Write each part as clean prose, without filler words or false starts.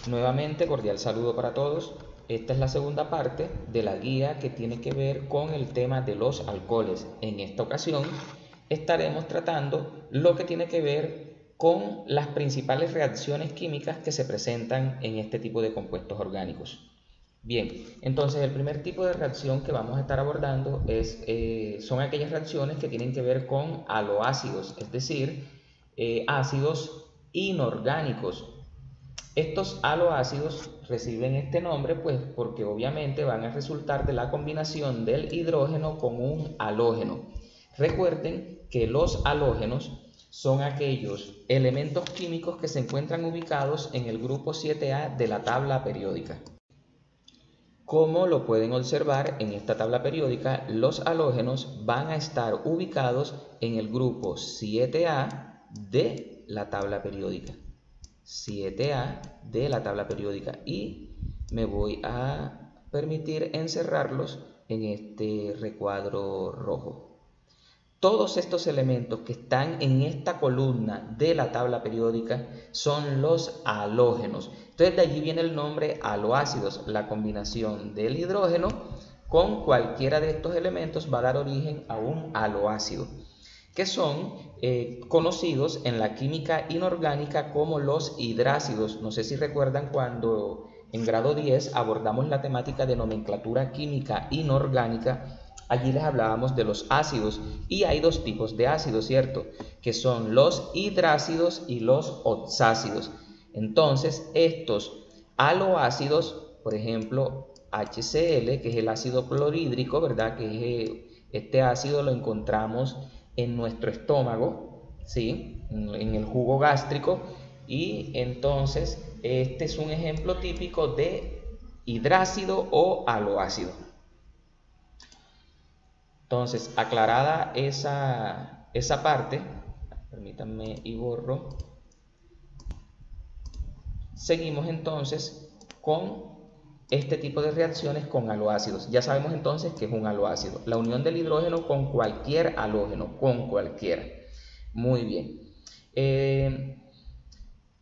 Nuevamente, cordial saludo para todos. Esta es la segunda parte de la guía que tiene que ver con el tema de los alcoholes. En esta ocasión estaremos tratando lo que tiene que ver con las principales reacciones químicas que se presentan en este tipo de compuestos orgánicos. Bien, entonces el primer tipo de reacción que vamos a estar abordando son aquellas reacciones que tienen que ver con aloácidos, es decir, ácidos inorgánicos. Estos aloácidos reciben este nombre pues porque obviamente van a resultar de la combinación del hidrógeno con un halógeno. Recuerden que los halógenos son aquellos elementos químicos que se encuentran ubicados en el grupo 7A de la tabla periódica. Como lo pueden observar en esta tabla periódica, los halógenos van a estar ubicados en el grupo 7A de la tabla periódica. 7A de la tabla periódica, y me voy a permitir encerrarlos en este recuadro rojo. Todos estos elementos que están en esta columna de la tabla periódica son los halógenos. Entonces de allí viene el nombre aloácidos. La combinación del hidrógeno con cualquiera de estos elementos va a dar origen a un aloácido, que son conocidos en la química inorgánica como los hidrácidos. No sé si recuerdan cuando en grado 10 abordamos la temática de nomenclatura química inorgánica. Allí les hablábamos de los ácidos, y hay dos tipos de ácidos, ¿cierto? Que son los hidrácidos y los oxácidos. Entonces, estos aloácidos, por ejemplo, HCl, que es el ácido clorhídrico, ¿verdad? Que es, este ácido lo encontramos en nuestro estómago, ¿sí? En el jugo gástrico, y entonces este es un ejemplo típico de hidrácido o aloácido. Entonces, aclarada esa parte, permítanme y borro. Seguimos entonces con este tipo de reacciones con aloácidos. Ya sabemos entonces que es un aloácido. La unión del hidrógeno con cualquier halógeno, con cualquiera. Muy bien.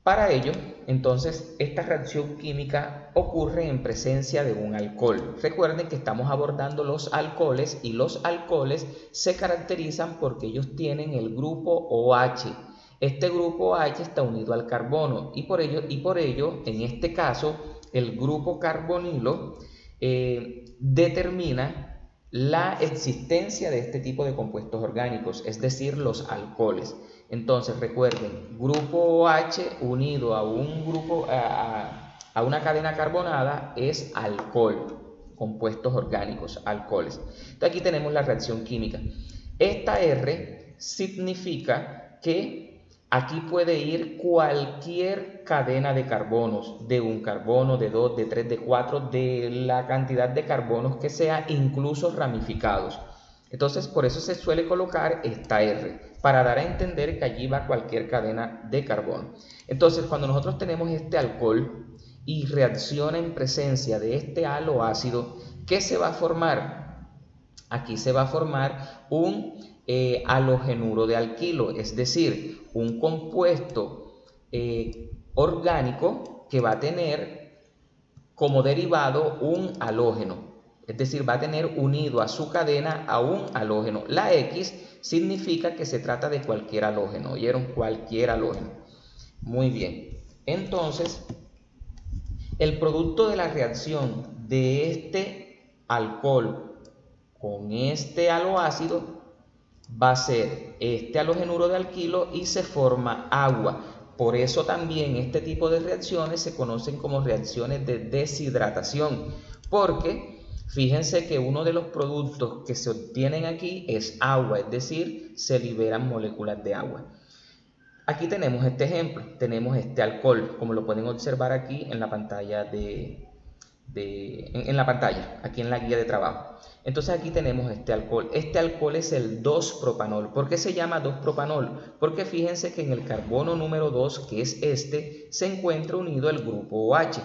Para ello, entonces, esta reacción química ocurre en presencia de un alcohol. Recuerden que estamos abordando los alcoholes, y los alcoholes se caracterizan porque ellos tienen el grupo OH. Este grupo OH está unido al carbono, y por ello, en este caso, el grupo carbonilo determina la existencia de este tipo de compuestos orgánicos, es decir, los alcoholes. Entonces recuerden, grupo OH unido a una cadena carbonada es alcohol, compuestos orgánicos, alcoholes. Entonces aquí tenemos la reacción química. Esta R significa que aquí puede ir cualquier cadena de carbonos, de un carbono, de 2, de 3, de 4, de la cantidad de carbonos que sea, incluso ramificados. Entonces, por eso se suele colocar esta R, para dar a entender que allí va cualquier cadena de carbono. Entonces, cuando nosotros tenemos este alcohol y reacciona en presencia de este aloácido, ¿qué se va a formar? Aquí se va a formar un halogenuro de alquilo, es decir, un compuesto orgánico que va a tener como derivado un halógeno. Es decir, va a tener unido a su cadena a un halógeno. La X significa que se trata de cualquier halógeno. ¿Oyeron? Cualquier halógeno. Muy bien. Entonces, el producto de la reacción de este alcohol con este aloácido va a ser este halogenuro de alquilo, y se forma agua. Por eso también este tipo de reacciones se conocen como reacciones de deshidratación, porque fíjense que uno de los productos que se obtienen aquí es agua, es decir, se liberan moléculas de agua. Aquí tenemos este ejemplo, tenemos este alcohol, como lo pueden observar aquí en la pantalla en la pantalla, aquí en la guía de trabajo. Entonces aquí tenemos este alcohol. Este alcohol es el 2-propanol. ¿Por qué se llama 2-propanol? Porque fíjense que en el carbono número 2, que es este, se encuentra unido el grupo OH.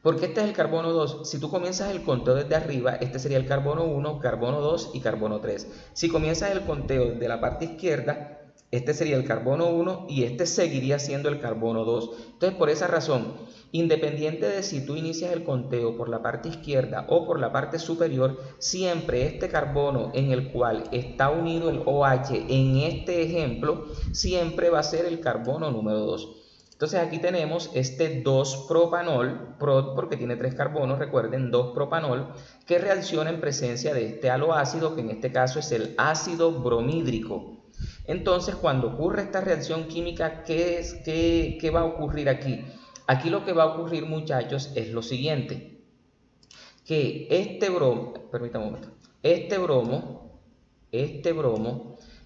Porque este es el carbono 2. Si tú comienzas el conteo desde arriba, este sería el carbono 1, carbono 2 y carbono 3. Si comienzas el conteo desde la parte izquierda, Este sería el carbono 1 y este seguiría siendo el carbono 2. Entonces, por esa razón, independiente de si tú inicias el conteo por la parte izquierda o por la parte superior, siempre este carbono en el cual está unido el OH en este ejemplo, siempre va a ser el carbono número 2. Entonces aquí tenemos este 2-propanol, porque tiene 3 carbonos, recuerden, 2-propanol, que reacciona en presencia de este halo ácido, que en este caso es el ácido bromídrico. Entonces, cuando ocurre esta reacción química, ¿qué va a ocurrir aquí? Aquí lo que va a ocurrir, muchachos, es lo siguiente, que este bromo, permítame un momento, este bromo,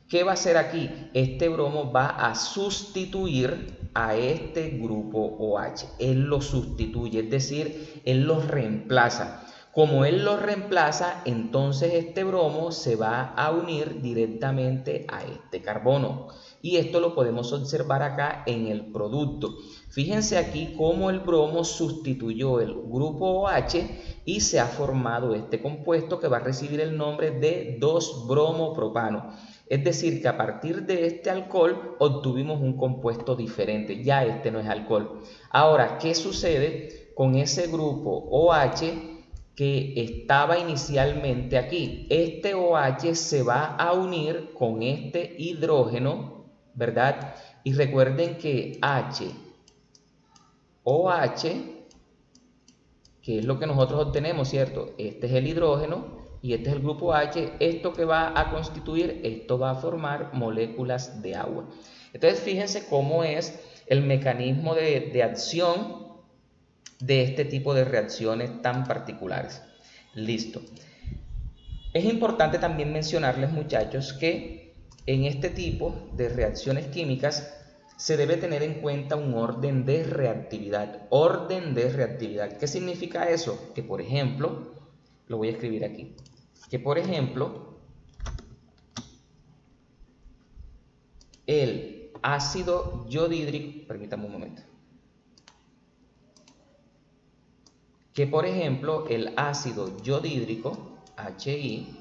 ¿qué va a hacer aquí? Este bromo va a sustituir a este grupo OH, él lo sustituye, es decir, él lo reemplaza. Como él lo reemplaza, entonces este bromo se va a unir directamente a este carbono. Y esto lo podemos observar acá en el producto. Fíjense aquí cómo el bromo sustituyó el grupo OH y se ha formado este compuesto que va a recibir el nombre de 2-bromopropano. Es decir, que a partir de este alcohol obtuvimos un compuesto diferente. Ya este no es alcohol. Ahora, ¿qué sucede con ese grupo OH que estaba inicialmente aquí? Este OH se va a unir con este hidrógeno, ¿verdad? Y recuerden que OH, que es lo que nosotros obtenemos, ¿cierto? Este es el hidrógeno y este es el grupo H. Esto que va a constituir, esto va a formar moléculas de agua. Entonces, fíjense cómo es el mecanismo de acción de este tipo de reacciones tan particulares. Listo. Es importante también mencionarles, muchachos, que en este tipo de reacciones químicas se debe tener en cuenta un orden de reactividad. Orden de reactividad. ¿Qué significa eso? Que, por ejemplo, lo voy a escribir aquí, que por ejemplo, el ácido yodhídrico, permítame un momento, que por ejemplo el ácido yodhídrico, HI,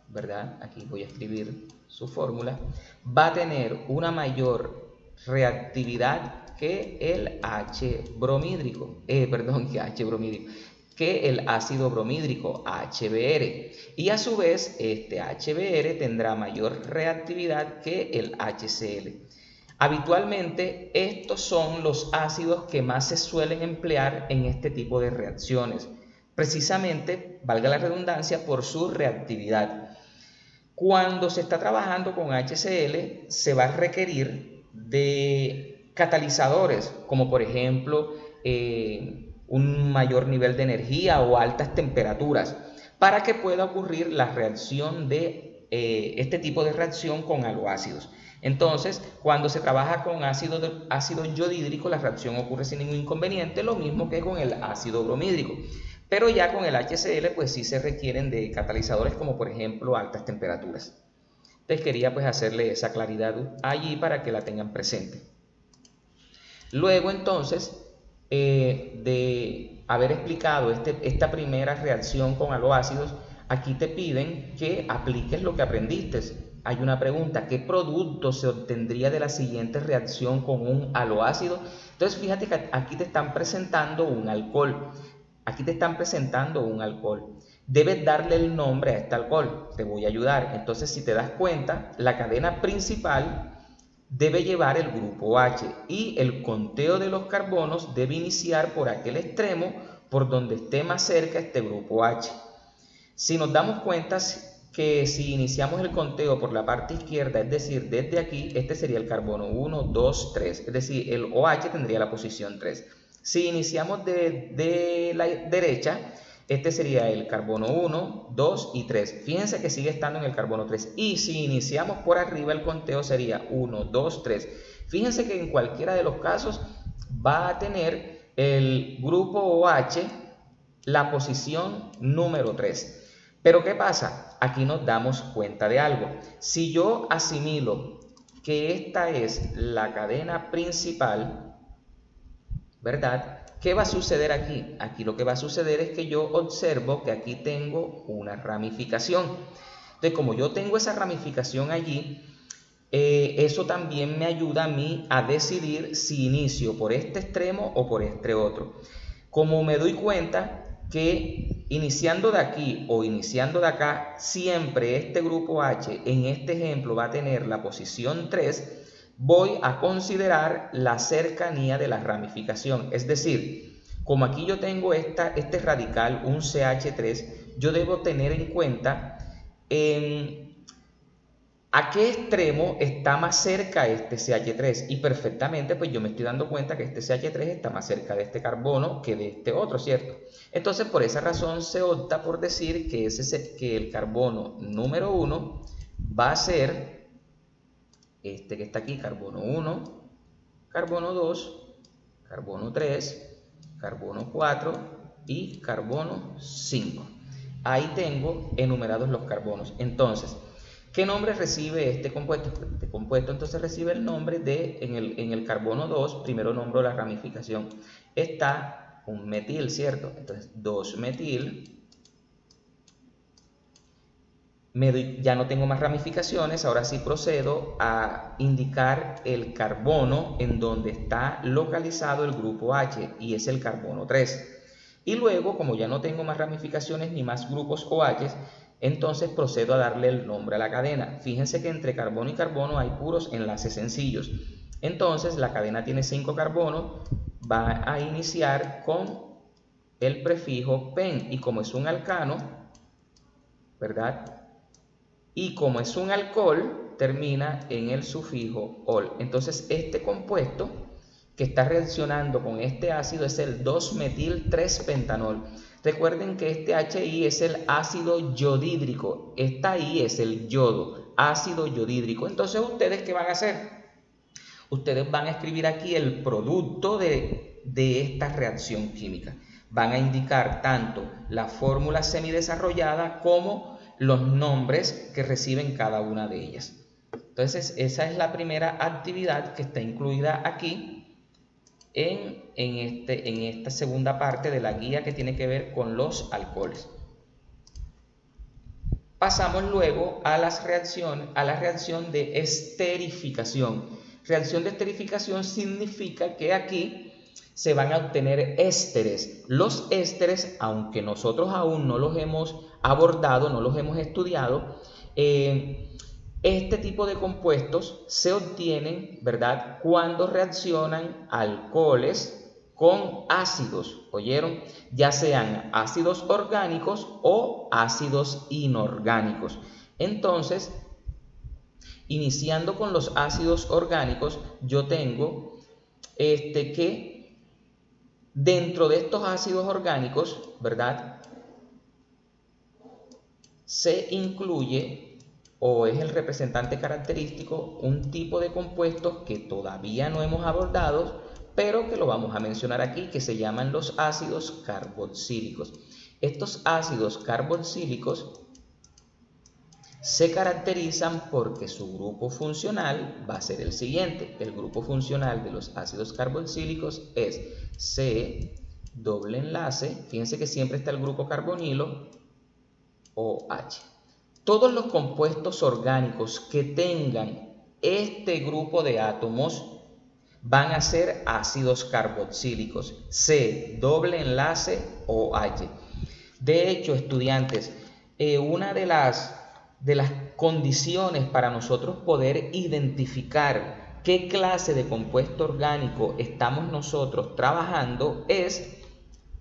¿verdad? Aquí voy a escribir su fórmula, va a tener una mayor reactividad que el H bromídrico, que el ácido bromídrico, HBr, y a su vez este HBr tendrá mayor reactividad que el HCl. Habitualmente estos son los ácidos que más se suelen emplear en este tipo de reacciones, precisamente, valga la redundancia, por su reactividad. Cuando se está trabajando con HCl se va a requerir de catalizadores, como por ejemplo un mayor nivel de energía o altas temperaturas, para que pueda ocurrir la reacción de este tipo de reacción con haloácidos. Entonces, cuando se trabaja con ácido yodhídrico, la reacción ocurre sin ningún inconveniente, lo mismo que con el ácido bromídrico. Pero ya con el HCl, pues sí se requieren de catalizadores como por ejemplo altas temperaturas. Entonces quería pues hacerle esa claridad allí para que la tengan presente. Luego entonces de haber explicado esta primera reacción con haloácidos, aquí te piden que apliques lo que aprendiste. Hay una pregunta, ¿qué producto se obtendría de la siguiente reacción con un haloácido? Entonces fíjate que aquí te están presentando un alcohol. Debes darle el nombre a este alcohol, te voy a ayudar. Entonces, si te das cuenta, la cadena principal debe llevar el grupo H y el conteo de los carbonos debe iniciar por aquel extremo por donde esté más cerca este grupo H. Si nos damos cuenta que si iniciamos el conteo por la parte izquierda, es decir, desde aquí, este sería el carbono 1, 2, 3, es decir, el OH tendría la posición 3. Si iniciamos de la derecha, este sería el carbono 1, 2 y 3. Fíjense que sigue estando en el carbono 3. Y si iniciamos por arriba, el conteo sería 1, 2, 3. Fíjense que en cualquiera de los casos va a tener el grupo OH la posición número 3. Pero ¿qué pasa? Aquí nos damos cuenta de algo. Si yo asimilo que esta es la cadena principal, ¿verdad? ¿Qué va a suceder aquí? Aquí lo que va a suceder es que yo observo que aquí tengo una ramificación. Entonces, como yo tengo esa ramificación allí, eso también me ayuda a mí a decidir si inicio por este extremo o por este otro. Como me doy cuenta que iniciando de aquí o iniciando de acá, siempre este grupo H en este ejemplo va a tener la posición 3, voy a considerar la cercanía de la ramificación. Es decir, como aquí yo tengo este radical, un CH3, yo debo tener en cuenta ¿a qué extremo está más cerca este CH3? Y perfectamente, pues yo me estoy dando cuenta que este CH3 está más cerca de este carbono que de este otro, ¿cierto? Entonces, por esa razón se opta por decir que el carbono número 1 va a ser este que está aquí, carbono 1, carbono 2, carbono 3, carbono 4 y carbono 5. Ahí tengo enumerados los carbonos. Entonces, ¿qué nombre recibe este compuesto? Este compuesto entonces recibe el nombre de, en el carbono 2, primero nombro la ramificación. Está un metil, ¿cierto? Entonces 2-metil. Ya no tengo más ramificaciones, ahora sí procedo a indicar el carbono en donde está localizado el grupo H y es el carbono 3. Y luego, como ya no tengo más ramificaciones ni más grupos OH, entonces procedo a darle el nombre a la cadena. Fíjense que entre carbono y carbono hay puros enlaces sencillos. Entonces la cadena tiene 5 carbonos, va a iniciar con el prefijo pen y como es un alcano, ¿verdad? Y como es un alcohol, termina en el sufijo ol. Entonces este compuesto que está reaccionando con este ácido es el 2-metil-3-pentanol. Recuerden que este HI es el ácido yodhídrico. Esta I es el yodo, ácido yodhídrico. Entonces, ¿ustedes qué van a hacer? Ustedes van a escribir aquí el producto de esta reacción química. Van a indicar tanto la fórmula semidesarrollada como los nombres que reciben cada una de ellas. Entonces, esa es la primera actividad que está incluida aquí en esta segunda parte de la guía que tiene que ver con los alcoholes. Pasamos luego a la reacción de esterificación. Reacción de esterificación significa que aquí se van a obtener ésteres. Los ésteres, aunque nosotros aún no los hemos abordado, no los hemos estudiado, este tipo de compuestos se obtienen, ¿verdad?, cuando reaccionan alcoholes con ácidos, ¿oyeron? Ya sean ácidos orgánicos o ácidos inorgánicos. Entonces, iniciando con los ácidos orgánicos, yo tengo que dentro de estos ácidos orgánicos, ¿verdad?, se incluye o es el representante característico un tipo de compuestos que todavía no hemos abordado, pero que lo vamos a mencionar aquí, que se llaman los ácidos carboxílicos. Estos ácidos carboxílicos se caracterizan porque su grupo funcional va a ser el siguiente. El grupo funcional de los ácidos carboxílicos es C, doble enlace, fíjense que siempre está el grupo carbonilo, OH. Todos los compuestos orgánicos que tengan este grupo de átomos van a ser ácidos carboxílicos, C, doble enlace OH. De hecho, estudiantes, una de las condiciones para nosotros poder identificar qué clase de compuesto orgánico estamos nosotros trabajando es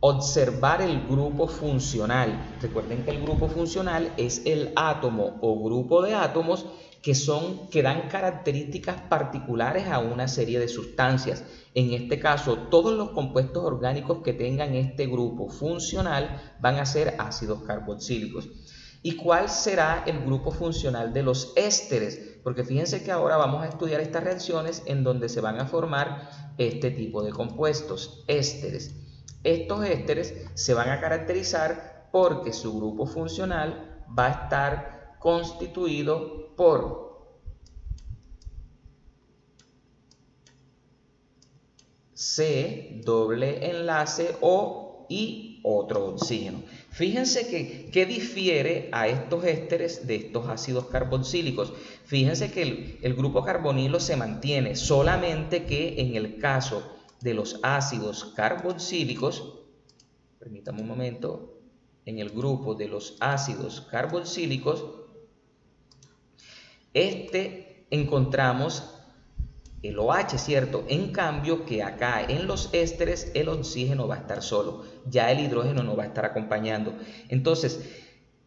observar el grupo funcional. Recuerden que el grupo funcional es el átomo o grupo de átomos que dan características particulares a una serie de sustancias. En este caso, todos los compuestos orgánicos que tengan este grupo funcional van a ser ácidos carboxílicos. ¿Y cuál será el grupo funcional de los ésteres? Porque fíjense que ahora vamos a estudiar estas reacciones en donde se van a formar este tipo de compuestos, ésteres. Estos ésteres se van a caracterizar porque su grupo funcional va a estar constituido por C, doble enlace o y otro oxígeno. Fíjense que difiere a estos ésteres de estos ácidos carboxílicos. Fíjense que el grupo carbonilo se mantiene, solamente que en el caso de los ácidos carboxílicos, permítame un momento, en el grupo de los ácidos carboxílicos, encontramos el OH, ¿cierto? En cambio que acá en los ésteres el oxígeno va a estar solo, ya el hidrógeno no va a estar acompañando. Entonces,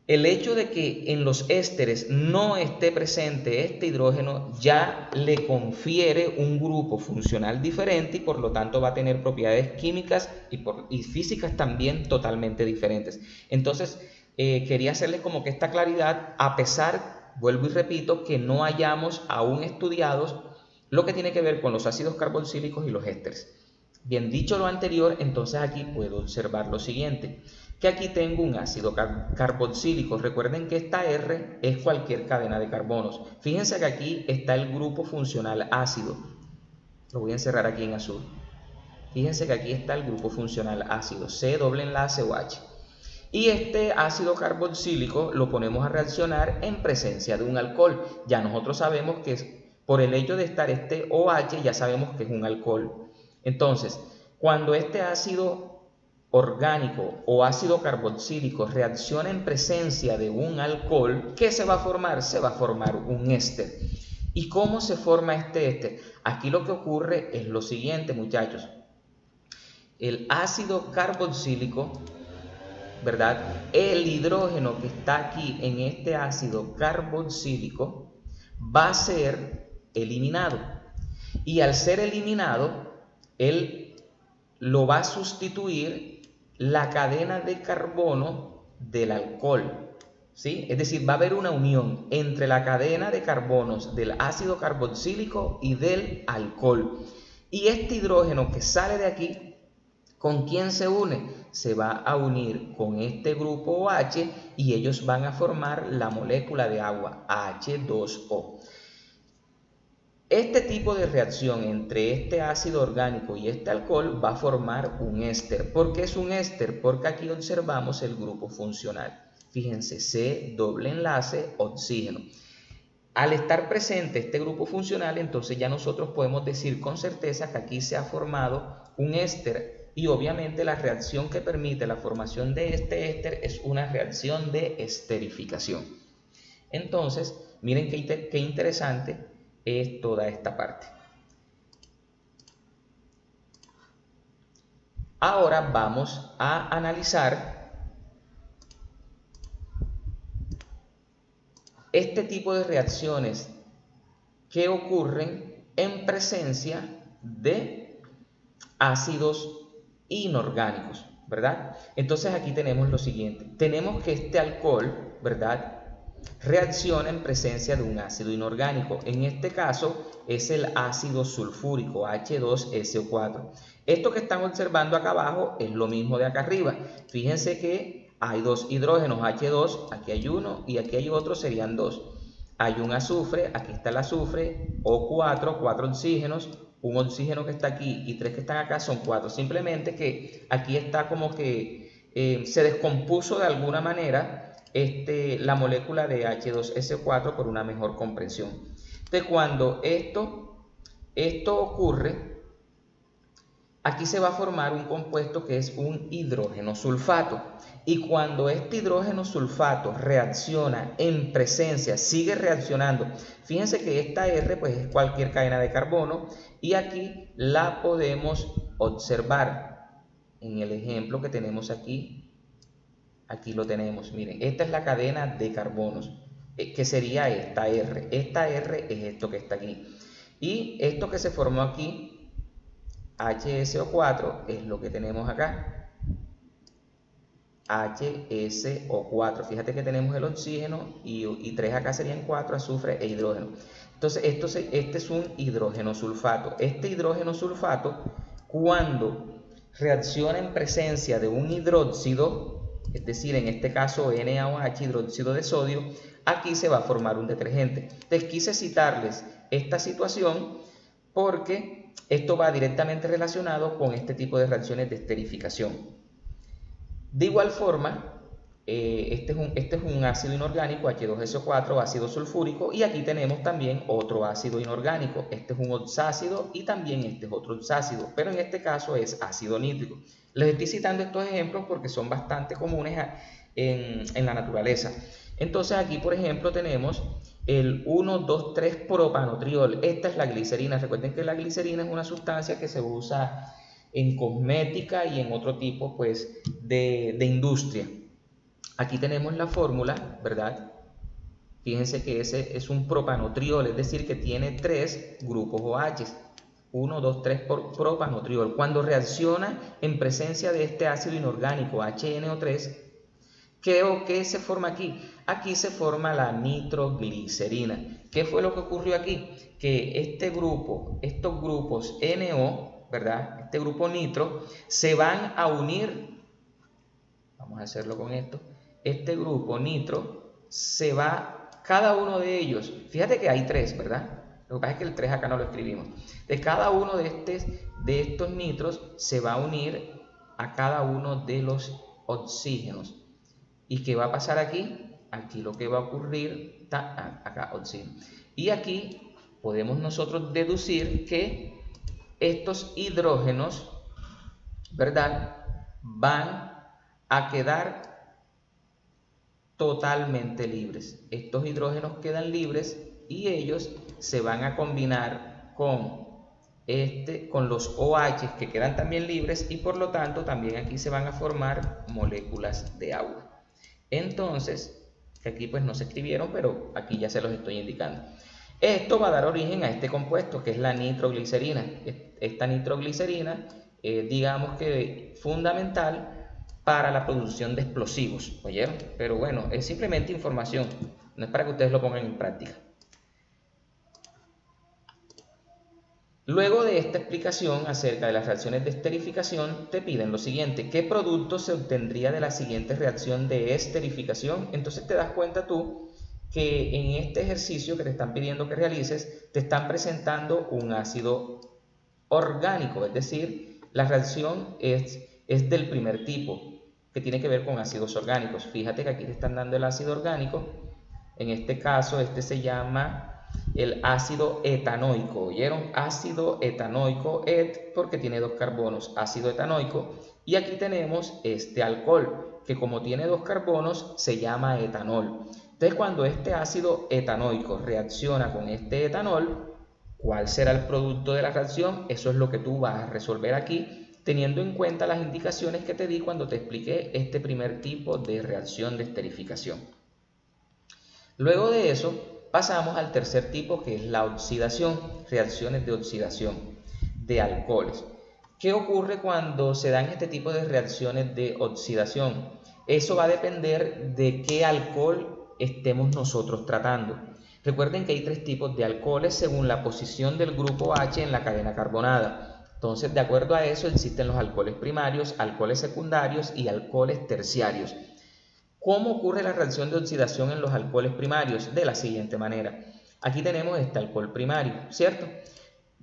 el hecho de que en los ésteres no esté presente este hidrógeno ya le confiere un grupo funcional diferente y por lo tanto va a tener propiedades químicas y físicas también totalmente diferentes. Entonces, quería hacerles como que esta claridad, a pesar, vuelvo y repito, que no hayamos aún estudiado lo que tiene que ver con los ácidos carboxílicos y los ésteres. Bien, dicho lo anterior, entonces aquí puedo observar lo siguiente, que aquí tengo un ácido carboxílico. Recuerden que esta R es cualquier cadena de carbonos. Fíjense que aquí está el grupo funcional ácido. Lo voy a encerrar aquí en azul. Fíjense que aquí está el grupo funcional ácido, C doble enlace OH. Y este ácido carboxílico lo ponemos a reaccionar en presencia de un alcohol. Ya nosotros sabemos que por el hecho de estar este OH ya sabemos que es un alcohol. Entonces, cuando este ácido orgánico o ácido carboxílico reacciona en presencia de un alcohol, ¿qué se va a formar? Se va a formar un éster. ¿Y cómo se forma este éster? Aquí lo que ocurre es lo siguiente, muchachos. El ácido carboxílico, ¿verdad? El hidrógeno que está aquí en este ácido carboxílico va a ser eliminado, y al ser eliminado él lo va a sustituir la cadena de carbono del alcohol, ¿sí? Es decir, va a haber una unión entre la cadena de carbonos del ácido carboxílico y del alcohol, y este hidrógeno que sale de aquí, ¿con quién se une? Se va a unir con este grupo OH y ellos van a formar la molécula de agua, H2O. Este tipo de reacción entre este ácido orgánico y este alcohol va a formar un éster. ¿Por qué es un éster? Porque aquí observamos el grupo funcional. Fíjense, C doble enlace oxígeno. Al estar presente este grupo funcional, entonces ya nosotros podemos decir con certeza que aquí se ha formado un éster. Y obviamente la reacción que permite la formación de este éster es una reacción de esterificación. Entonces, miren qué interesante es toda esta parte. Ahora vamos a analizar este tipo de reacciones que ocurren en presencia de ácidos inorgánicos, ¿verdad? Entonces aquí tenemos lo siguiente. Tenemos que este alcohol, ¿verdad?, reacciona en presencia de un ácido inorgánico. En este caso es el ácido sulfúrico, H2SO4. Esto que están observando acá abajo es lo mismo de acá arriba. Fíjense que hay dos hidrógenos, H2, aquí hay uno y aquí hay otro, serían dos. Hay un azufre, aquí está el azufre, O4, 4 oxígenos, un oxígeno que está aquí y 3 que están acá son 4. Simplemente que aquí está como que se descompuso de alguna manera la molécula de H2SO4 por una mejor comprensión. Entonces, cuando esto ocurre, aquí se va a formar un compuesto que es un hidrógeno sulfato. Y cuando este hidrógeno sulfato reacciona en presencia, sigue reaccionando. Fíjense que esta R pues es cualquier cadena de carbono y aquí la podemos observar en el ejemplo que tenemos aquí. Aquí lo tenemos, miren, esta es la cadena de carbonos, que sería esta R. Esta R es esto que está aquí. Y esto que se formó aquí, HSO4, es lo que tenemos acá. HSO4. Fíjate que tenemos el oxígeno y 3 acá serían 4, azufre e hidrógeno. Entonces, este es un hidrógeno sulfato. Este hidrógeno sulfato, cuando reacciona en presencia de un hidróxido, es decir, en este caso NaOH, hidróxido de sodio, aquí se va a formar un detergente. Les quise citarles esta situación porque esto va directamente relacionado con este tipo de reacciones de esterificación. De igual forma, este es un ácido inorgánico, H2SO4, ácido sulfúrico, y aquí tenemos también otro ácido inorgánico. Este es un oxácido y también este es otro oxácido, pero en este caso es ácido nítrico. Les estoy citando estos ejemplos porque son bastante comunes en la naturaleza. Entonces aquí, por ejemplo, tenemos el 1,2,3-propanotriol. Esta es la glicerina. Recuerden que la glicerina es una sustancia que se usa en cosmética y en otro tipo, pues, de industria. Aquí tenemos la fórmula, ¿verdad? Fíjense que ese es un propanotriol, es decir, que tiene 3 grupos OH. 1, 2, 3 por propanotriol. Cuando reacciona en presencia de este ácido inorgánico HNO3, ¿qué se forma aquí? Aquí se forma la nitroglicerina. ¿Qué fue lo que ocurrió aquí? Que estos grupos NO, ¿verdad? Este grupo nitro, se van a unir. Vamos a hacerlo con esto. Este grupo nitro se va, cada uno de ellos, fíjate que hay 3, ¿verdad? Lo que pasa es que el 3 acá no lo escribimos. De cada uno de estos nitros se va a unir a cada uno de los oxígenos. ¿Y qué va a pasar aquí? Aquí lo que va a ocurrir está acá, oxígeno. Y aquí podemos nosotros deducir que estos hidrógenos, ¿verdad?, van a quedar totalmente libres. Estos hidrógenos quedan libres y ellos se van a combinar con los OH que quedan también libres, y por lo tanto también aquí se van a formar moléculas de agua. Entonces, que aquí pues no se escribieron, pero aquí ya se los estoy indicando. Esto va a dar origen a este compuesto que es la nitroglicerina. Esta nitroglicerina, digamos que fundamental para la producción de explosivos, ¿oyeron? Pero bueno, es simplemente información, no es para que ustedes lo pongan en práctica. Luego de esta explicación acerca de las reacciones de esterificación, te piden lo siguiente: ¿qué producto se obtendría de la siguiente reacción de esterificación? Entonces te das cuenta tú que en este ejercicio que te están pidiendo que realices, te están presentando un ácido orgánico, es decir, la reacción es del primer tipo, que tiene que ver con ácidos orgánicos. Fíjate que aquí te están dando el ácido orgánico. En este caso, este se llama el ácido etanoico, ¿oyeron? Ácido etanoico, porque tiene 2 carbonos, ácido etanoico. Y aquí tenemos este alcohol, que como tiene 2 carbonos, se llama etanol. Entonces, cuando este ácido etanoico reacciona con este etanol, ¿cuál será el producto de la reacción? Eso es lo que tú vas a resolver aquí, teniendo en cuenta las indicaciones que te di cuando te expliqué este primer tipo de reacción de esterificación. Luego de eso, pasamos al tercer tipo, que es la oxidación, reacciones de oxidación de alcoholes. ¿Qué ocurre cuando se dan este tipo de reacciones de oxidación? Eso va a depender de qué alcohol estemos nosotros tratando. Recuerden que hay 3 tipos de alcoholes según la posición del grupo H en la cadena carbonada. Entonces, de acuerdo a eso, existen los alcoholes primarios, alcoholes secundarios y alcoholes terciarios. ¿Cómo ocurre la reacción de oxidación en los alcoholes primarios? De la siguiente manera. Aquí tenemos este alcohol primario, ¿cierto?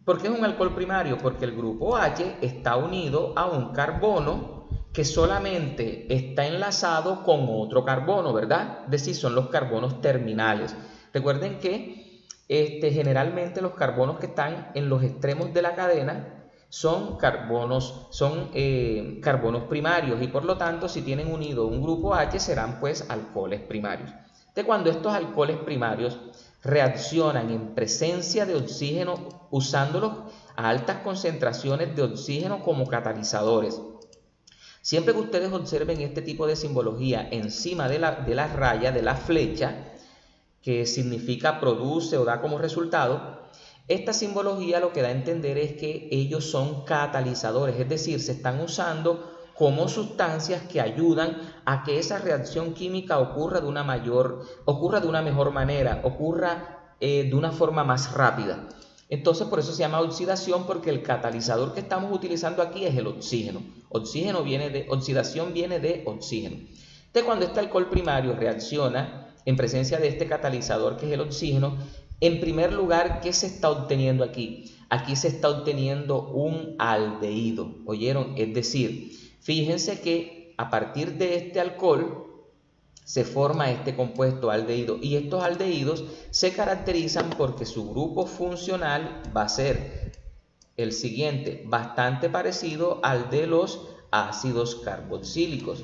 ¿Por qué es un alcohol primario? Porque el grupo H está unido a un carbono que solamente está enlazado con otro carbono, ¿verdad? Es decir, son los carbonos terminales. Recuerden que generalmente los carbonos que están en los extremos de la cadena son carbonos primarios, y por lo tanto, si tienen unido un grupo H, serán pues alcoholes primarios. Entonces, cuando estos alcoholes primarios reaccionan en presencia de oxígeno, usándolos a altas concentraciones de oxígeno como catalizadores. Siempre que ustedes observen este tipo de simbología encima de la raya, de la flecha, que significa produce o da como resultado, esta simbología lo que da a entender es que ellos son catalizadores, es decir, se están usando como sustancias que ayudan a que esa reacción química ocurra de una mejor manera, ocurra de una forma más rápida. Entonces, por eso se llama oxidación, porque el catalizador que estamos utilizando aquí es el oxígeno. Oxídación viene de oxígeno. Entonces, cuando este alcohol primario reacciona en presencia de este catalizador que es el oxígeno, en primer lugar, ¿qué se está obteniendo aquí? Aquí se está obteniendo un aldehído, ¿oyeron? Es decir, fíjense que a partir de este alcohol se forma este compuesto aldehído, y estos aldehídos se caracterizan porque su grupo funcional va a ser el siguiente, bastante parecido al de los ácidos carboxílicos.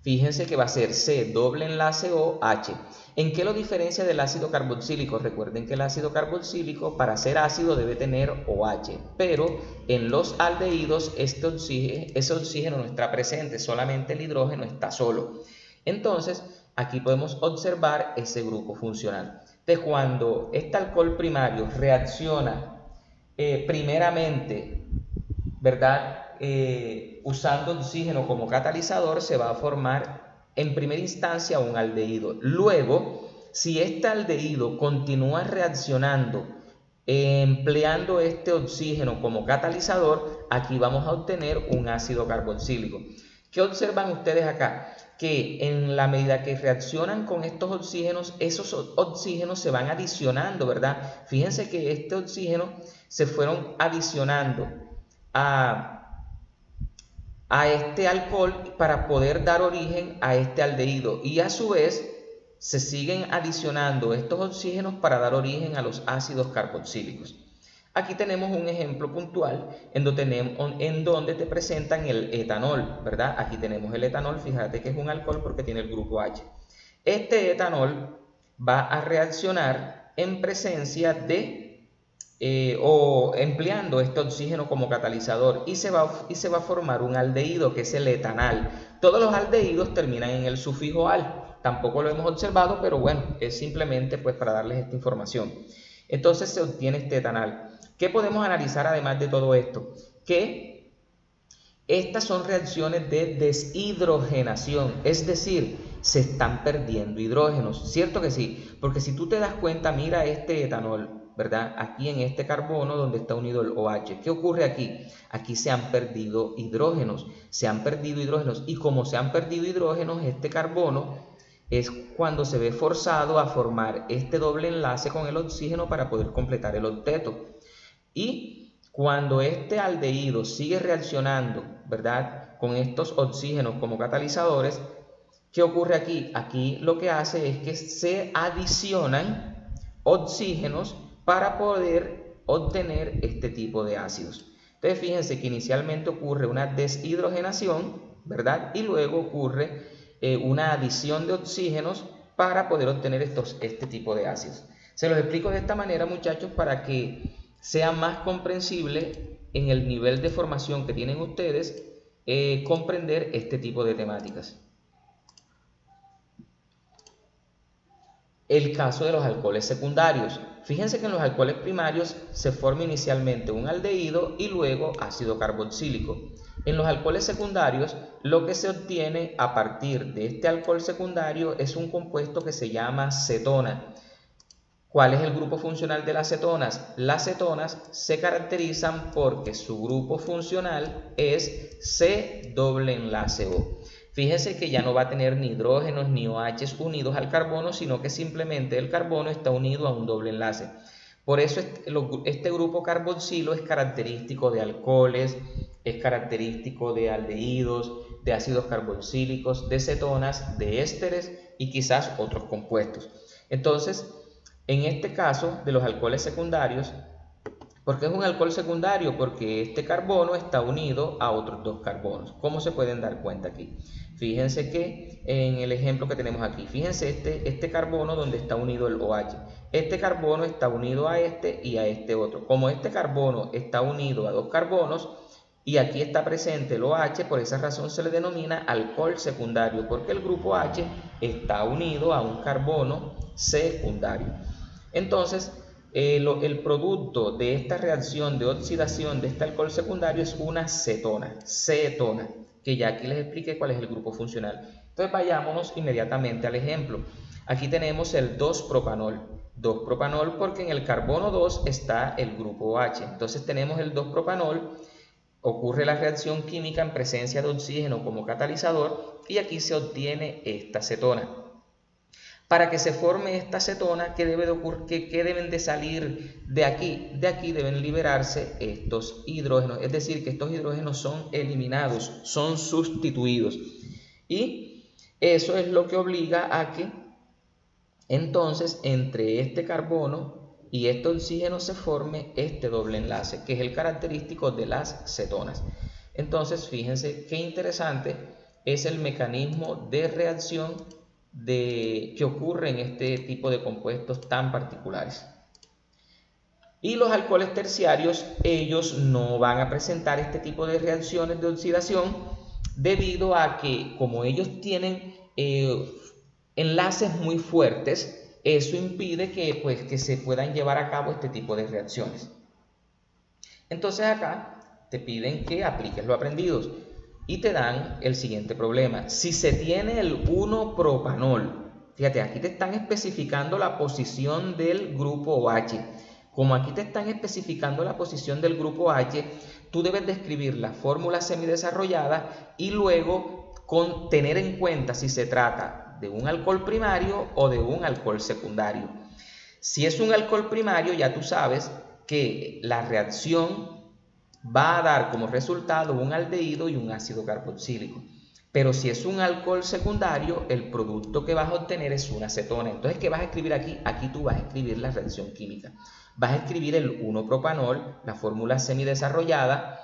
Fíjense que va a ser C doble enlace OH. ¿En qué lo diferencia del ácido carboxílico? Recuerden que el ácido carboxílico para ser ácido debe tener OH, pero en los aldehídos ese oxígeno no está presente, solamente el hidrógeno está solo. Entonces aquí podemos observar ese grupo funcional. Entonces cuando este alcohol primario reacciona primeramente, ¿verdad? Usando oxígeno como catalizador, se va a formar en primera instancia un aldehído. Luego, si este aldehído continúa reaccionando empleando este oxígeno como catalizador, aquí vamos a obtener un ácido carboxílico. ¿Qué observan ustedes acá? Que en la medida que reaccionan con estos oxígenos, esos oxígenos se van adicionando, ¿verdad? Fíjense que este oxígeno se fueron adicionando a este alcohol para poder dar origen a este aldehído, y a su vez se siguen adicionando estos oxígenos para dar origen a los ácidos carboxílicos. Aquí tenemos un ejemplo puntual en donde te presentan el etanol, ¿verdad? Aquí tenemos el etanol, fíjate que es un alcohol porque tiene el grupo H. Este etanol va a reaccionar en presencia de o empleando este oxígeno como catalizador, y se va a formar un aldehído que es el etanal. Todos los aldehídos terminan en el sufijo al, tampoco lo hemos observado, pero bueno, es simplemente pues para darles esta información. Entonces se obtiene este etanal. ¿Qué podemos analizar además de todo esto? Que estas son reacciones de deshidrogenación, es decir, se están perdiendo hidrógenos, ¿cierto que sí? Porque si tú te das cuenta, mira este etanol, ¿verdad? Aquí en este carbono donde está unido el OH. ¿Qué ocurre aquí? Aquí se han perdido hidrógenos, y como se han perdido hidrógenos, este carbono es cuando se ve forzado a formar este doble enlace con el oxígeno para poder completar el octeto. Y cuando este aldehído sigue reaccionando, ¿verdad?, con estos oxígenos como catalizadores, ¿qué ocurre aquí? Aquí lo que hace es que se adicionan oxígenos para poder obtener este tipo de ácidos. Entonces fíjense que inicialmente ocurre una deshidrogenación, ¿verdad? Y luego ocurre una adición de oxígenos para poder obtener este tipo de ácidos. Se los explico de esta manera, muchachos, para que sea más comprensible en el nivel de formación que tienen ustedes, comprender este tipo de temáticas. El caso de los alcoholes secundarios. Fíjense que en los alcoholes primarios se forma inicialmente un aldehído y luego ácido carboxílico. En los alcoholes secundarios, lo que se obtiene a partir de este alcohol secundario es un compuesto que se llama cetona. ¿Cuál es el grupo funcional de las cetonas? Las cetonas se caracterizan porque su grupo funcional es C doble enlace O. Fíjense que ya no va a tener ni hidrógenos ni OHs unidos al carbono, sino que simplemente el carbono está unido a un doble enlace. Por eso este grupo carboxilo es característico de alcoholes, es característico de aldehídos, de ácidos carboxílicos, de cetonas, de ésteres y quizás otros compuestos. Entonces, en este caso de los alcoholes secundarios, ¿por qué es un alcohol secundario? Porque este carbono está unido a otros dos carbonos. ¿Cómo se pueden dar cuenta aquí? Fíjense que en el ejemplo que tenemos aquí, fíjense este carbono donde está unido el OH. Este carbono está unido a este y a este otro. Como este carbono está unido a dos carbonos y aquí está presente el OH, por esa razón se le denomina alcohol secundario, porque el grupo H está unido a un carbono secundario. Entonces, el producto de esta reacción de oxidación de este alcohol secundario es una cetona, que ya aquí les expliqué cuál es el grupo funcional. Entonces vayámonos inmediatamente al ejemplo. Aquí tenemos el 2-propanol. 2-propanol porque en el carbono 2 está el grupo OH. Entonces tenemos el 2-propanol, ocurre la reacción química en presencia de oxígeno como catalizador y aquí se obtiene esta cetona. Para que se forme esta cetona, ¿qué deben de salir de aquí? De aquí deben liberarse estos hidrógenos, es decir, que estos hidrógenos son eliminados, son sustituidos. Y eso es lo que obliga a que entonces entre este carbono y este oxígeno se forme este doble enlace, que es el característico de las cetonas. Entonces, fíjense qué interesante es el mecanismo de reacción que ocurre en este tipo de compuestos tan particulares. Y los alcoholes terciarios, ellos no van a presentar este tipo de reacciones de oxidación debido a que, como ellos tienen enlaces muy fuertes, eso impide que se puedan llevar a cabo este tipo de reacciones. Entonces acá te piden que apliques lo aprendido y te dan el siguiente problema. Si se tiene el 1-propanol, fíjate, aquí te están especificando la posición del grupo OH. Como aquí te están especificando la posición del grupo OH, tú debes de escribir la fórmula semidesarrollada y luego tener en cuenta si se trata de un alcohol primario o de un alcohol secundario. Si es un alcohol primario, ya tú sabes que la reacción va a dar como resultado un aldehído y un ácido carboxílico. Pero si es un alcohol secundario, el producto que vas a obtener es una cetona. Entonces, ¿qué vas a escribir aquí? Aquí tú vas a escribir la reacción química. Vas a escribir el 1-propanol, la fórmula semidesarrollada,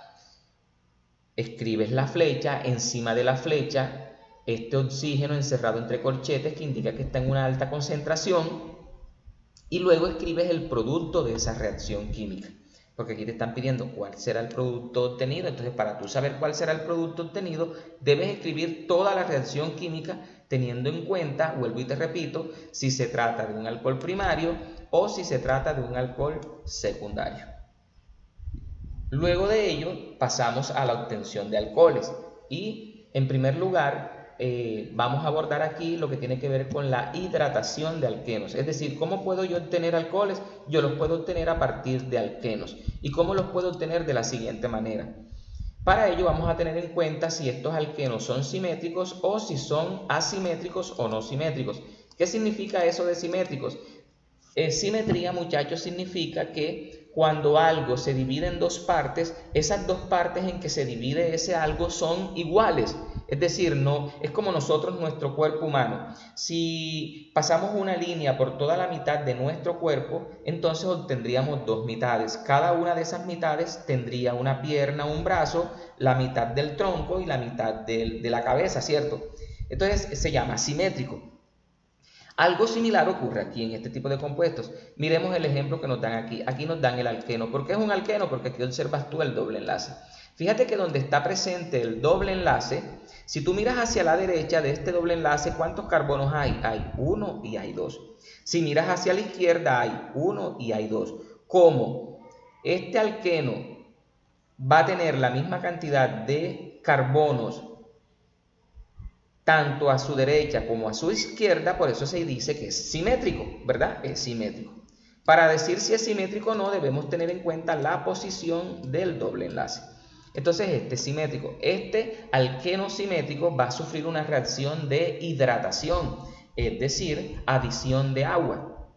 escribes la flecha, encima de la flecha, este oxígeno encerrado entre corchetes que indica que está en una alta concentración, y luego escribes el producto de esa reacción química. Porque aquí te están pidiendo cuál será el producto obtenido. Entonces, para tú saber cuál será el producto obtenido, debes escribir toda la reacción química teniendo en cuenta, vuelvo y te repito, si se trata de un alcohol primario o si se trata de un alcohol secundario. Luego de ello, pasamos a la obtención de alcoholes. Y, en primer lugar, vamos a abordar aquí lo que tiene que ver con la hidratación de alquenos. Es decir, ¿cómo puedo yo obtener alcoholes? Yo los puedo obtener a partir de alquenos. ¿Y cómo los puedo obtener? De la siguiente manera. Para ello vamos a tener en cuenta si estos alquenos son simétricos o si son asimétricos o no simétricos. ¿Qué significa eso de simétricos? Simetría, muchachos, significa que cuando algo se divide en dos partes, esas dos partes en que se divide ese algo son iguales. Es decir, no es como nosotros, nuestro cuerpo humano. Si pasamos una línea por toda la mitad de nuestro cuerpo, entonces obtendríamos dos mitades. Cada una de esas mitades tendría una pierna, un brazo, la mitad del tronco y la mitad de la cabeza, ¿cierto? Entonces se llama simétrico. Algo similar ocurre aquí en este tipo de compuestos. Miremos el ejemplo que nos dan aquí. Aquí nos dan el alqueno. ¿Por qué es un alqueno? Porque aquí observas tú el doble enlace. Fíjate que donde está presente el doble enlace, si tú miras hacia la derecha de este doble enlace, ¿cuántos carbonos hay? Hay 1 y hay 2. Si miras hacia la izquierda, hay 1 y hay 2. Como este alqueno va a tener la misma cantidad de carbonos tanto a su derecha como a su izquierda, por eso se dice que es simétrico, ¿verdad? Es simétrico. Para decir si es simétrico o no, debemos tener en cuenta la posición del doble enlace. Entonces, este es simétrico. Este alqueno simétrico va a sufrir una reacción de hidratación, es decir, adición de agua.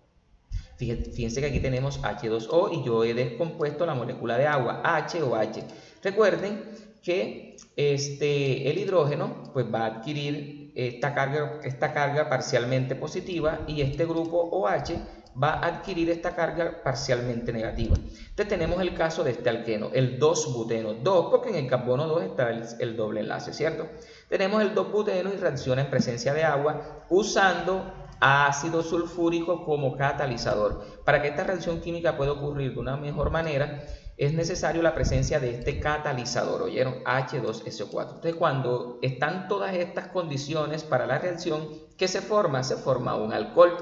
Fíjense que aquí tenemos H2O y yo he descompuesto la molécula de agua, HOH. Recuerden que el hidrógeno pues va a adquirir esta carga parcialmente positiva y este grupo OH va a adquirir esta carga parcialmente negativa. Entonces tenemos el caso de este alqueno, el 2-buteno. 2 porque en el carbono 2 está el doble enlace, ¿cierto? Tenemos el 2-buteno y reacciona en presencia de agua usando ácido sulfúrico como catalizador. Para que esta reacción química pueda ocurrir de una mejor manera, es necesario la presencia de este catalizador, ¿oyeron? H2SO4. Entonces, cuando están todas estas condiciones para la reacción, ¿qué se forma? Se forma un alcohol.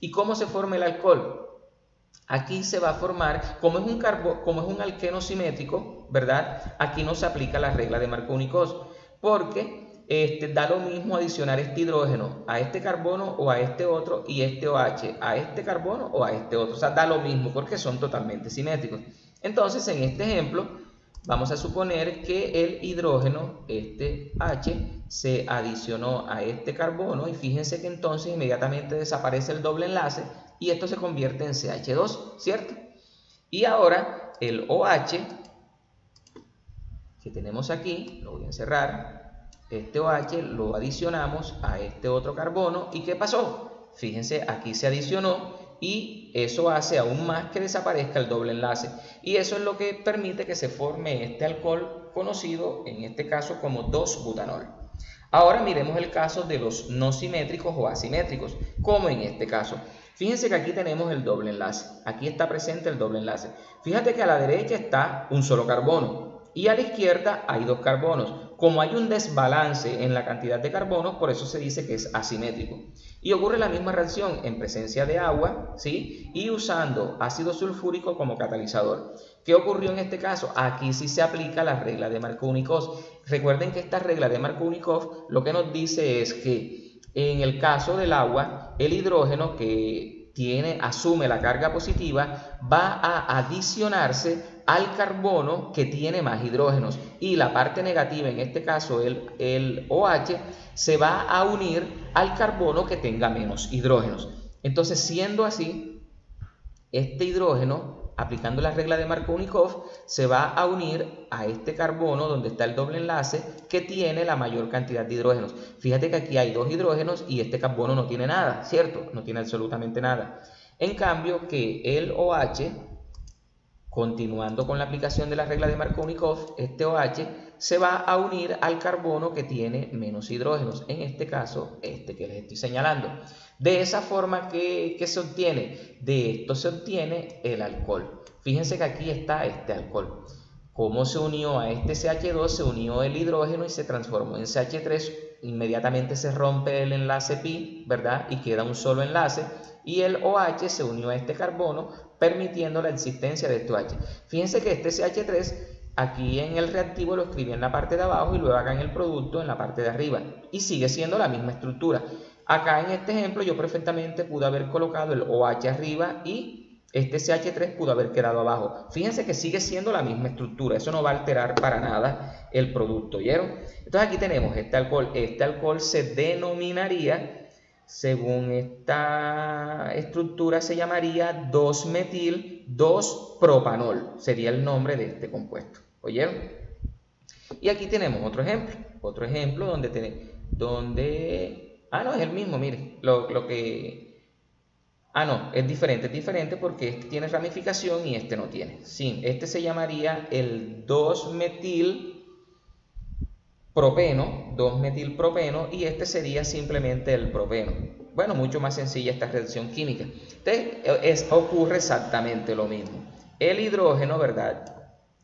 ¿Y cómo se forma el alcohol? Aquí se va a formar, como es un alqueno simétrico, ¿verdad? Aquí no se aplica la regla de Markovnikov, porque da lo mismo adicionar este hidrógeno a este carbono o a este otro y este OH a este carbono o a este otro. O sea, da lo mismo porque son totalmente simétricos. Entonces, en este ejemplo, Vamos a suponer que el hidrógeno, este H, se adicionó a este carbono y fíjense que entonces inmediatamente desaparece el doble enlace y esto se convierte en CH2, ¿cierto? Y ahora el OH que tenemos aquí, lo voy a encerrar, este OH lo adicionamos a este otro carbono y ¿qué pasó? Fíjense, aquí se adicionó y eso hace aún más que desaparezca el doble enlace y eso es lo que permite que se forme este alcohol conocido en este caso como 2-butanol. Ahora miremos el caso de los no simétricos o asimétricos, como en este caso. Fíjense que aquí tenemos el doble enlace, aquí está presente el doble enlace. Fíjate que a la derecha está un solo carbono y a la izquierda hay dos carbonos. Como hay un desbalance en la cantidad de carbonos, por eso se dice que es asimétrico. Y ocurre la misma reacción en presencia de agua, ¿sí? Y usando ácido sulfúrico como catalizador. ¿Qué ocurrió en este caso? Aquí sí se aplica la regla de Markovnikov. Recuerden que esta regla de Markovnikov lo que nos dice es que en el caso del agua, el hidrógeno que asume la carga positiva va a adicionarse al carbono que tiene más hidrógenos y la parte negativa, en este caso el OH, se va a unir al carbono que tenga menos hidrógenos. Entonces, siendo así, este hidrógeno, aplicando la regla de Markovnikov, se va a unir a este carbono donde está el doble enlace que tiene la mayor cantidad de hidrógenos. Fíjate que aquí hay dos hidrógenos y este carbono no tiene nada, ¿cierto? No tiene absolutamente nada. En cambio que el OH, continuando con la aplicación de la regla de Markovnikov, este OH se va a unir al carbono que tiene menos hidrógenos, en este caso este que les estoy señalando. De esa forma, ¿qué se obtiene? De esto se obtiene el alcohol. Fíjense que aquí está este alcohol. ¿Cómo se unió a este CH2? Se unió el hidrógeno y se transformó en CH3. Inmediatamente se rompe el enlace pi, ¿verdad? Y queda un solo enlace. Y el OH se unió a este carbono, permitiendo la existencia de este OH. Fíjense que este CH3 aquí en el reactivo lo escribí en la parte de abajo y luego acá en el producto en la parte de arriba. Y sigue siendo la misma estructura. Acá en este ejemplo yo perfectamente pude haber colocado el OH arriba y este CH3 pudo haber quedado abajo. Fíjense que sigue siendo la misma estructura. Eso no va a alterar para nada el producto, ¿oyeron? Entonces aquí tenemos este alcohol. Este alcohol se denominaría, según esta estructura, se llamaría 2-metil-2-propanol. Sería el nombre de este compuesto. ¿Oyeron? Y aquí tenemos otro ejemplo. Otro ejemplo donde no, es el mismo, miren. No, es diferente porque este tiene ramificación y este no tiene. Sí, este se llamaría el 2-metilpropeno y este sería simplemente el propeno. Bueno, mucho más sencilla esta reacción química. Entonces, ocurre exactamente lo mismo. El hidrógeno, ¿verdad?,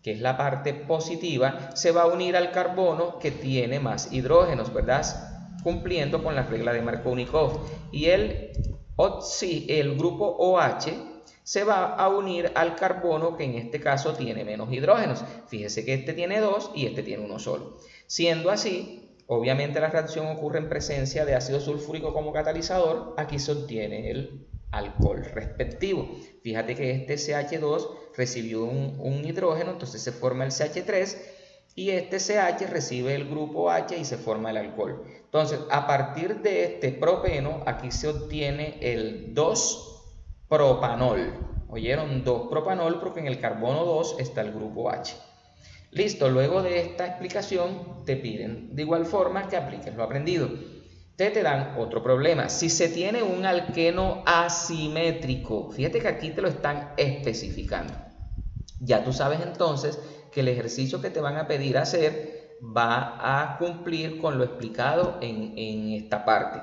que es la parte positiva, se va a unir al carbono que tiene más hidrógenos, ¿verdad?, cumpliendo con la regla de Markovnikov. Y el grupo OH se va a unir al carbono que en este caso tiene menos hidrógenos. Fíjese que este tiene 2 y este tiene uno solo. Siendo así, obviamente la reacción ocurre en presencia de ácido sulfúrico como catalizador. Aquí se obtiene el alcohol respectivo. Fíjate que este CH2 recibió un hidrógeno, entonces se forma el CH3 y este CH recibe el grupo H y se forma el alcohol. Entonces, a partir de este propeno, aquí se obtiene el 2-propanol. ¿Oyeron? 2-propanol porque en el carbono 2 está el grupo H. Listo, luego de esta explicación te piden de igual forma que apliques lo aprendido. Te dan otro problema. Si se tiene un alqueno asimétrico, fíjate que aquí te lo están especificando. Ya tú sabes entonces que el ejercicio que te van a pedir hacer va a cumplir con lo explicado en esta parte,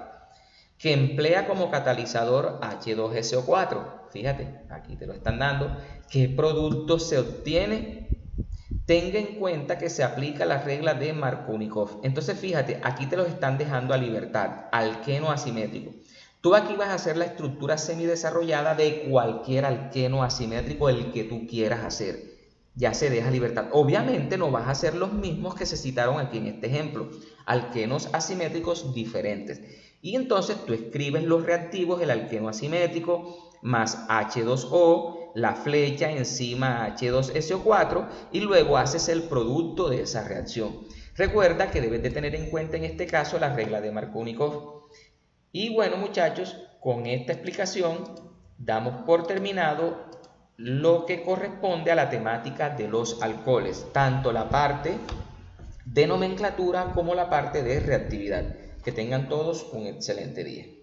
que emplea como catalizador H2SO4. Fíjate, aquí te lo están dando. ¿Qué producto se obtiene? Tenga en cuenta que se aplica la regla de Markovnikov. Entonces fíjate, aquí te los están dejando a libertad, alqueno asimétrico. Tú aquí vas a hacer la estructura semidesarrollada de cualquier alqueno asimétrico, el que tú quieras hacer. Ya se deja libertad. Obviamente no vas a hacer los mismos que se citaron aquí en este ejemplo, alquenos asimétricos diferentes. Y entonces tú escribes los reactivos, el alqueno asimétrico más H2O, la flecha encima H2SO4 y luego haces el producto de esa reacción. Recuerda que debes de tener en cuenta en este caso la regla de Markovnikov. Y bueno, muchachos, con esta explicación damos por terminado lo que corresponde a la temática de los alcoholes, tanto la parte de nomenclatura como la parte de reactividad. Que tengan todos un excelente día.